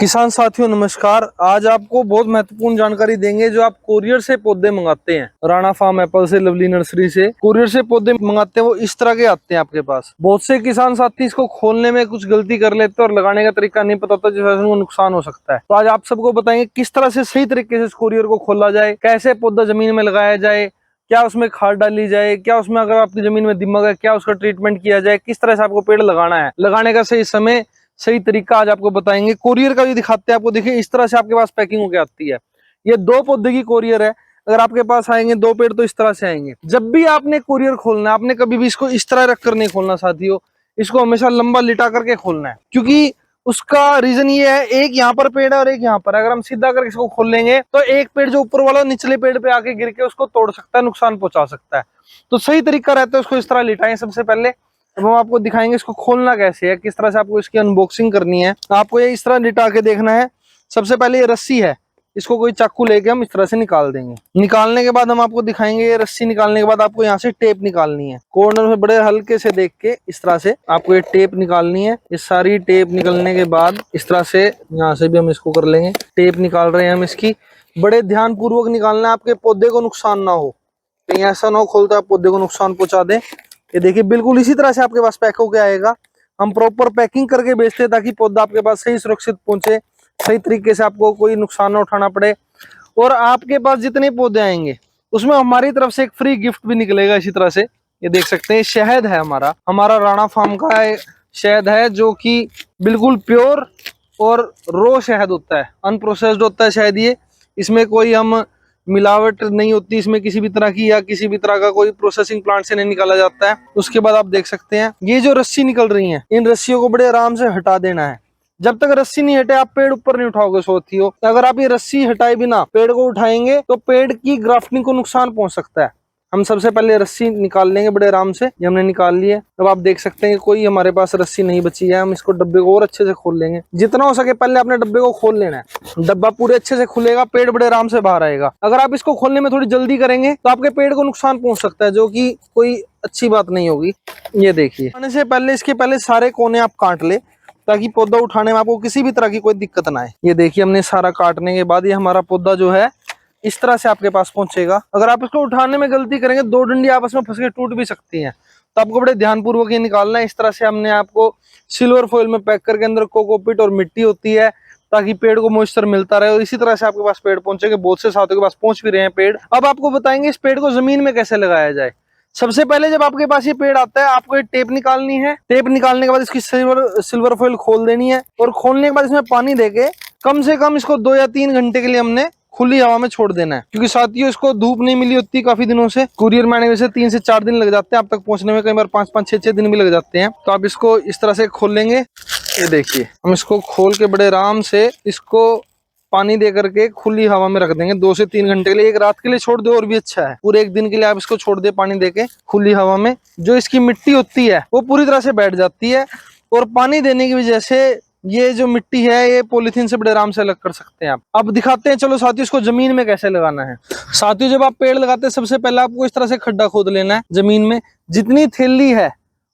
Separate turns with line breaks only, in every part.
किसान साथियों नमस्कार। आज आपको बहुत महत्वपूर्ण जानकारी देंगे। जो आप कोरियर से पौधे मंगाते हैं, राणा फार्म एप्पल से, लवली नर्सरी से कोरियर से पौधे मंगाते हैं, वो इस तरह के आते हैं आपके पास। बहुत से किसान साथी इसको खोलने में कुछ गलती कर लेते हैं और लगाने का तरीका नहीं पता होता, जिस वजह से उनको नुकसान हो सकता है। तो आज आप सबको बताएंगे किस तरह से सही तरीके से इस कोरियर को खोला जाए, कैसे पौधा जमीन में लगाया जाए, क्या उसमें खाद डाली जाए, क्या उसमें अगर आपकी जमीन में दीमक है क्या उसका ट्रीटमेंट किया जाए, किस तरह से आपको पेड़ लगाना है, लगाने का सही समय सही तरीका आज आपको बताएंगे। कोरियर का भी दिखाते हैं आपको। देखिए इस तरह से आपके पास पैकिंग होकर आती है। ये 2 पौधे की कोरियर है। अगर आपके पास आएंगे 2 पेड़ तो इस तरह से आएंगे। जब भी आपने कोरियर खोलना है, आपने कभी भी इसको इस तरह रखकर नहीं खोलना साथियों। इसको हमेशा लंबा लिटा करके खोलना है, क्योंकि उसका रीजन ये है, एक यहाँ पर पेड़ है और एक यहाँ पर। अगर हम सीधा करके इसको खोल लेंगे तो एक पेड़ जो ऊपर वाला निचले पेड़ पे आके गिर के उसको तोड़ सकता है, नुकसान पहुंचा सकता है। तो सही तरीका रहता है उसको इस तरह लिटाएं सबसे पहले। अब हम आपको दिखाएंगे इसको खोलना कैसे है, किस तरह से आपको इसकी अनबॉक्सिंग करनी है। आपको ये इस तरह लिटा के देखना है। सबसे पहले ये रस्सी है, इसको कोई चाकू लेके हम इस तरह से निकाल देंगे। निकालने के बाद हम आपको दिखाएंगे, ये रस्सी निकालने के बाद आपको यहाँ से टेप निकालनी है। कॉर्नर में बड़े हल्के से देख के इस तरह से आपको ये टेप निकालनी है। ये सारी टेप निकलने के बाद इस तरह से यहाँ से भी हम इसको कर लेंगे। टेप निकाल रहे हैं हम इसकी, बड़े ध्यान पूर्वक निकालना है, आपके पौधे को नुकसान ना हो। कहीं ऐसा ना हो खोलते आप पौधे को नुकसान पहुंचा दे। ये देखिए बिल्कुल इसी तरह से आपके पास पैक होके आएगा। हम प्रॉपर पैकिंग करके बेचते हैं ताकि पौधा आपके पास सही सुरक्षित पहुंचे, सही तरीके से आपको कोई नुकसान ना उठाना पड़े। और आपके पास जितने पौधे आएंगे उसमें हमारी तरफ से एक फ्री गिफ्ट भी निकलेगा इसी तरह से। ये देख सकते हैं शहद है हमारा राणा फार्म का शहद है, जो कि बिल्कुल प्योर और रो शहद होता है, अनप्रोसेस्ड होता है शहद ये। इसमें कोई हम मिलावट नहीं होती, इसमें किसी भी तरह की या किसी भी तरह का कोई प्रोसेसिंग प्लांट से नहीं निकाला जाता है। उसके बाद आप देख सकते हैं ये जो रस्सी निकल रही है, इन रस्सियों को बड़े आराम से हटा देना है। जब तक रस्सी नहीं हटे आप पेड़ ऊपर नहीं उठाओगे साथियों। अगर आप ये रस्सी हटाए बिना पेड़ को उठाएंगे तो पेड़ की ग्राफ्टिंग को नुकसान पहुंच सकता है। हम सबसे पहले रस्सी निकाल लेंगे बड़े आराम से। ये हमने निकाल ली है। अब आप देख सकते हैं कि कोई हमारे पास रस्सी नहीं बची है। हम इसको डब्बे को और अच्छे से खोल लेंगे। जितना हो सके पहले अपने डब्बे को खोल लेना है। डब्बा पूरे अच्छे से खुलेगा, पेड़ बड़े आराम से बाहर आएगा। अगर आप इसको खोलने में थोड़ी जल्दी करेंगे तो आपके पेड़ को नुकसान पहुंच सकता है, जो कि कोई अच्छी बात नहीं होगी। ये देखिए, आने से पहले इसके पहले सारे कोने आप काट ले ताकि पौधा उठाने में आपको किसी भी तरह की कोई दिक्कत ना आए। ये देखिए हमने सारा काटने के बाद ये हमारा पौधा जो है इस तरह से आपके पास पहुंचेगा। अगर आप इसको उठाने में गलती करेंगे 2 डंडी आपस में फंस के टूट भी सकती हैं। तो आपको बड़े ध्यानपूर्वक ये निकालना है। इस तरह से हमने आपको सिल्वर फॉइल में पैक करके, अंदर कोकोपीट और मिट्टी होती है ताकि पेड़ को मॉइस्चर मिलता रहे। और इसी तरह से आपके पास पेड़ पहुंचेंगे। बहुत से साथियों के पास पहुंच भी रहे हैं पेड़। अब आपको बताएंगे इस पेड़ को जमीन में कैसे लगाया जाए। सबसे पहले जब आपके पास ये पेड़ आता है आपको ये टेप निकालनी है। टेप निकालने के बाद इसकी सिल्वर फॉइल खोल देनी है और खोलने के बाद इसमें पानी देके कम से कम इसको 2 या 3 घंटे के लिए हमने खुली हवा में छोड़ देना है। क्योंकि साथियों इसको धूप नहीं मिली होती काफी दिनों से। कुरियर में आने में से 3 से 4 दिन लग जाते हैं आप तक पहुंचने में, कई बार 5-5, 6-6 दिन भी लग जाते हैं। तो आप इसको इस तरह से खोल लेंगे। ये देखिए हम इसको खोल के बड़े आराम से इसको पानी दे करके खुली हवा में रख देंगे 2 से 3 घंटे के लिए। एक रात के लिए छोड़ दो और भी अच्छा है। पूरे 1 दिन के लिए आप इसको छोड़ दे पानी देके खुली हवा में। जो इसकी मिट्टी होती है वो पूरी तरह से बैठ जाती है और पानी देने की वजह से ये जो मिट्टी है ये पॉलीथीन से बड़े आराम से अलग कर सकते हैं आप। अब दिखाते हैं चलो साथियों इसको जमीन में कैसे लगाना है। साथियों जब आप पेड़ लगाते हैं सबसे पहले आपको इस तरह से खड्डा खोद लेना है जमीन में। जितनी थैली है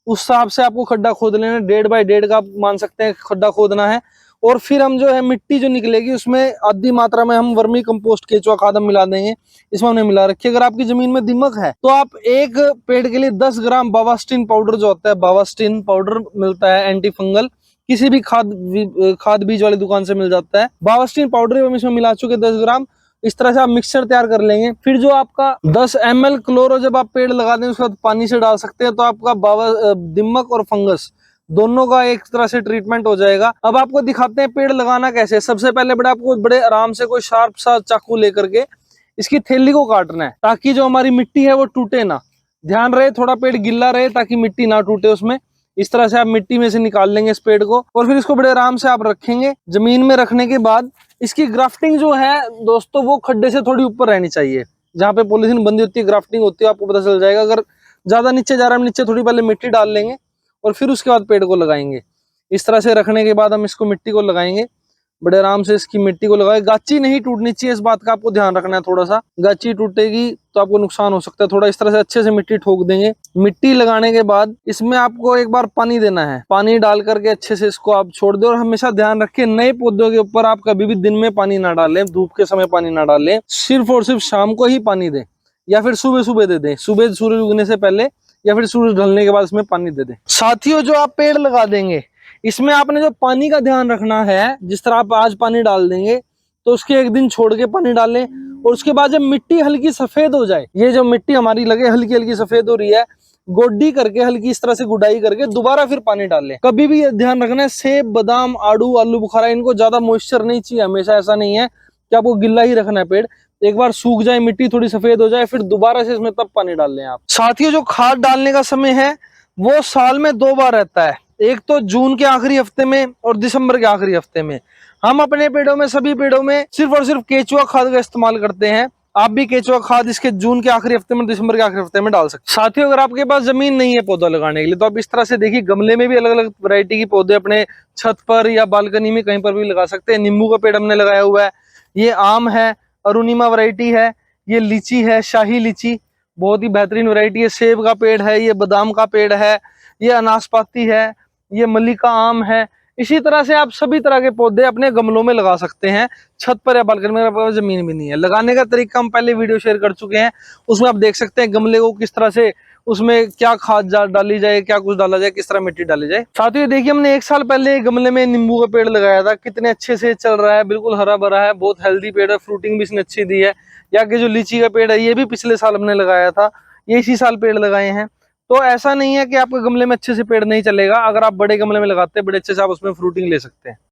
उस हिसाब से आपको खड्डा खोद लेना है। 1.5 बाई 1.5 का आप मान सकते हैं खड्डा खोदना है। और फिर हम जो है मिट्टी जो निकलेगी उसमें आधी मात्रा में हम वर्मी कंपोस्ट केचुआ खाद हम मिला देंगे। इसमें हमने मिला रखी है। अगर आपकी जमीन में दीमक है तो आप एक पेड़ के लिए 10 ग्राम बावास्टिन पाउडर जो होता है, बावास्टिन पाउडर मिलता है एंटी फंगल, किसी भी खाद बीज वाली दुकान से मिल जाता है। बावास्टिन पाउडर हम इसमें मिला चुके 10 ग्राम। इस तरह से आप मिक्सचर तैयार कर लेंगे। फिर जो आपका 10 ml क्लोरो जब आप पेड़ लगा दें उसके बाद पानी से डाल सकते हैं तो आपका दीमक और फंगस दोनों का एक तरह से ट्रीटमेंट हो जाएगा। अब आपको दिखाते हैं पेड़ लगाना कैसे। सबसे पहले आपको बड़े आराम से कोई शार्प सा चाकू लेकर के इसकी थैली को काटना है ताकि जो हमारी मिट्टी है वो टूटे ना। ध्यान रहे थोड़ा पेड़ गिल्ला रहे ताकि मिट्टी ना टूटे उसमें। इस तरह से आप मिट्टी में से निकाल लेंगे इस पेड़ को और फिर इसको बड़े आराम से आप रखेंगे। जमीन में रखने के बाद इसकी ग्राफ्टिंग जो है दोस्तों वो खड्डे से थोड़ी ऊपर रहनी चाहिए। जहाँ पे पॉलीथीन बंदी होती है ग्राफ्टिंग होती है आपको पता चल जाएगा। अगर ज्यादा नीचे जा रहा है नीचे थोड़ी पहले मिट्टी डाल लेंगे और फिर उसके बाद पेड़ को लगाएंगे। इस तरह से रखने के बाद हम इसको मिट्टी को लगाएंगे। बड़े आराम से इसकी मिट्टी को लगाए। गाची नहीं टूटनी चाहिए, इस बात का आपको ध्यान रखना है थोड़ा सा। गाची टूटेगी तो आपको नुकसान हो सकता है। थोड़ा इस तरह से अच्छे से मिट्टी ठोक देंगे। मिट्टी लगाने के बाद इसमें आपको एक बार पानी देना है। पानी डाल करके अच्छे से इसको आप छोड़ दो। और हमेशा ध्यान रखिए, नए पौधों के ऊपर आप कभी भी दिन में पानी ना डालें, धूप के समय पानी ना डालें। सिर्फ और सिर्फ शाम को ही पानी दें, या फिर सुबह सुबह दे दें। सुबह सूरज उगने से पहले या फिर सूरज ढलने के बाद इसमें पानी दे दें। साथियों, जो आप पेड़ लगा देंगे, इसमें आपने जो पानी का ध्यान रखना है, जिस तरह आप आज पानी डाल देंगे तो उसके एक दिन छोड़ के पानी डालें। और उसके बाद जब मिट्टी हल्की सफेद हो जाए, ये जो मिट्टी हमारी लगे हल्की हल्की सफेद हो रही है, गोड्डी करके हल्की इस तरह से गुडाई करके दोबारा फिर पानी डालें। कभी भी ध्यान रखना है, सेब, बादाम, आड़ू, आलू बुखारा, इनको ज्यादा मॉइस्चर नहीं चाहिए। हमेशा ऐसा नहीं है कि आपको गिल्ला ही रखना है पेड़। एक बार सूख जाए, मिट्टी थोड़ी सफेद हो जाए, फिर दोबारा से इसमें तब पानी डाल लें आप। साथियों, जो खाद डालने का समय है वो साल में 2 बार रहता है। एक तो जून के आखिरी हफ्ते में और दिसंबर के आखिरी हफ्ते में। हम अपने पेड़ों में, सभी पेड़ों में सिर्फ और सिर्फ केचुआ खाद का इस्तेमाल करते हैं। आप भी केचुआ खाद इसके जून के आखिरी हफ्ते में, दिसंबर के आखिरी हफ्ते में डाल सकते हैं। साथियों, अगर आपके पास जमीन नहीं है पौधा लगाने के लिए, तो आप इस तरह से देखिए, गमले में भी अलग अलग वैरायटी के पौधे अपने छत पर या बालकनी में कहीं पर भी लगा सकते हैं। नींबू का पेड़ हमने लगाया हुआ है, ये आम है, अरुणिमा वैरायटी है, ये लीची है, शाही लीची, बहुत ही बेहतरीन वैरायटी है। सेब का पेड़ है, ये बादाम का पेड़ है, ये अनासपाती है, ये मल्लिका आम है। इसी तरह से आप सभी तरह के पौधे अपने गमलों में लगा सकते हैं, छत पर या बालकनी में। आपके पास जमीन भी नहीं है, लगाने का तरीका हम पहले वीडियो शेयर कर चुके हैं, उसमें आप देख सकते हैं गमले को किस तरह से, उसमें क्या खाद डाली जाए, क्या कुछ डाला जाए, किस तरह मिट्टी डाली जाए। साथियों, देखिए, हमने 1 साल पहले गमले में नींबू का पेड़ लगाया था, कितने अच्छे से चल रहा है, बिल्कुल हरा भरा है, बहुत हेल्दी पेड़ है, फ्रूटिंग भी इसने अच्छी दी है। या कि जो लीची का पेड़ है, ये भी पिछले साल हमने लगाया था, ये इसी साल पेड़ लगाए हैं। तो ऐसा नहीं है कि आपके गमले में अच्छे से पेड़ नहीं चलेगा। अगर आप बड़े गमले में लगाते हैं, बड़े अच्छे से आप उसमें फ्रूटिंग ले सकते हैं।